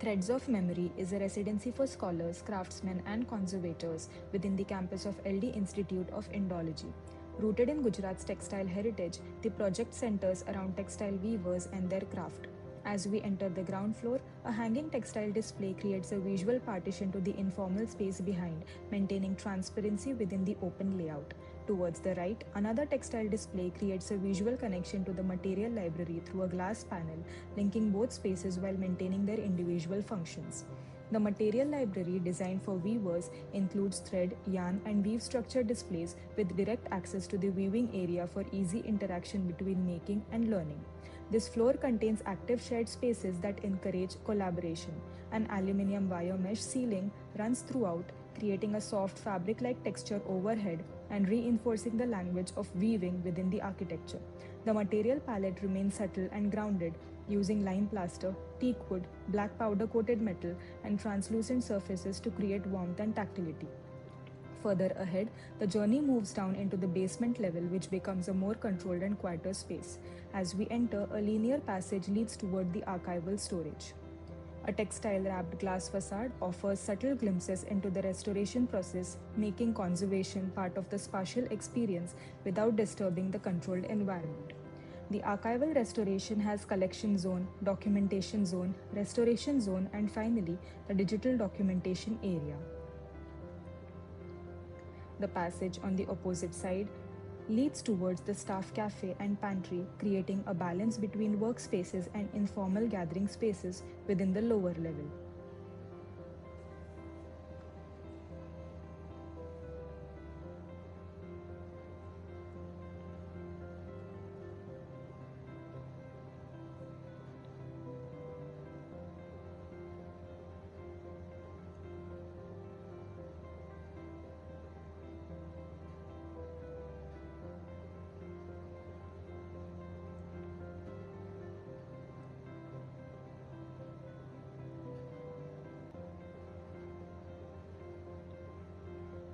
Threads of Memory is a residency for scholars, craftsmen, and conservators within the campus of LD Institute of Indology. Rooted in Gujarat's textile heritage, the project centers around textile weavers and their craft. As we enter the ground floor, a hanging textile display creates a visual partition to the informal space behind, maintaining transparency within the open layout. Towards the right, another textile display creates a visual connection to the material library through a glass panel, linking both spaces while maintaining their individual functions. The material library, designed for weavers, includes thread, yarn, and weave structure displays with direct access to the weaving area for easy interaction between making and learning. This floor contains active shared spaces that encourage collaboration. An aluminium wire mesh ceiling runs throughout, creating a soft fabric-like texture overhead and reinforcing the language of weaving within the architecture. The material palette remains subtle and grounded, using lime plaster, teak wood, black powder-coated metal, and translucent surfaces to create warmth and tactility. Further ahead, the journey moves down into the basement level, which becomes a more controlled and quieter space. As we enter, a linear passage leads toward the archival storage. A textile-wrapped glass facade offers subtle glimpses into the restoration process, making conservation part of the spatial experience without disturbing the controlled environment. The archival restoration has collection zone, documentation zone, restoration zone, and finally, the digital documentation area. The passage on the opposite side leads towards the staff cafe and pantry, creating a balance between workspaces and informal gathering spaces within the lower level.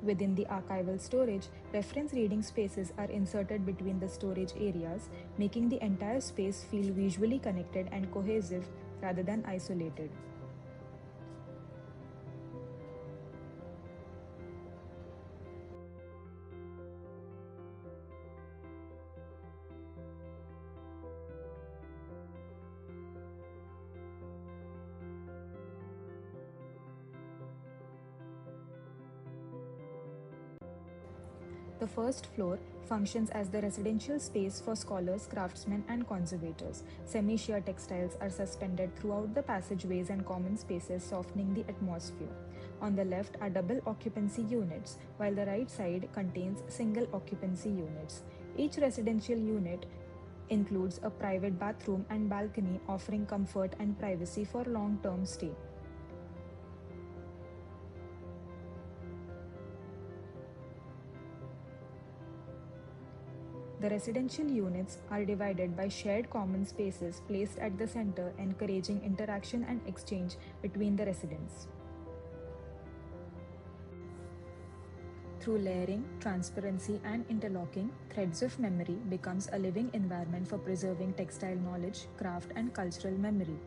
Within the archival storage, reference reading spaces are inserted between the storage areas, making the entire space feel visually connected and cohesive rather than isolated. The first floor functions as the residential space for scholars, craftsmen, and conservators. Semi-sheer textiles are suspended throughout the passageways and common spaces, softening the atmosphere. On the left are double occupancy units, while the right side contains single occupancy units. Each residential unit includes a private bathroom and balcony, offering comfort and privacy for long-term stay. The residential units are divided by shared common spaces placed at the center, encouraging interaction and exchange between the residents. Through layering, transparency, and interlocking, Threads of Memory becomes a living environment for preserving textile knowledge, craft, and cultural memory.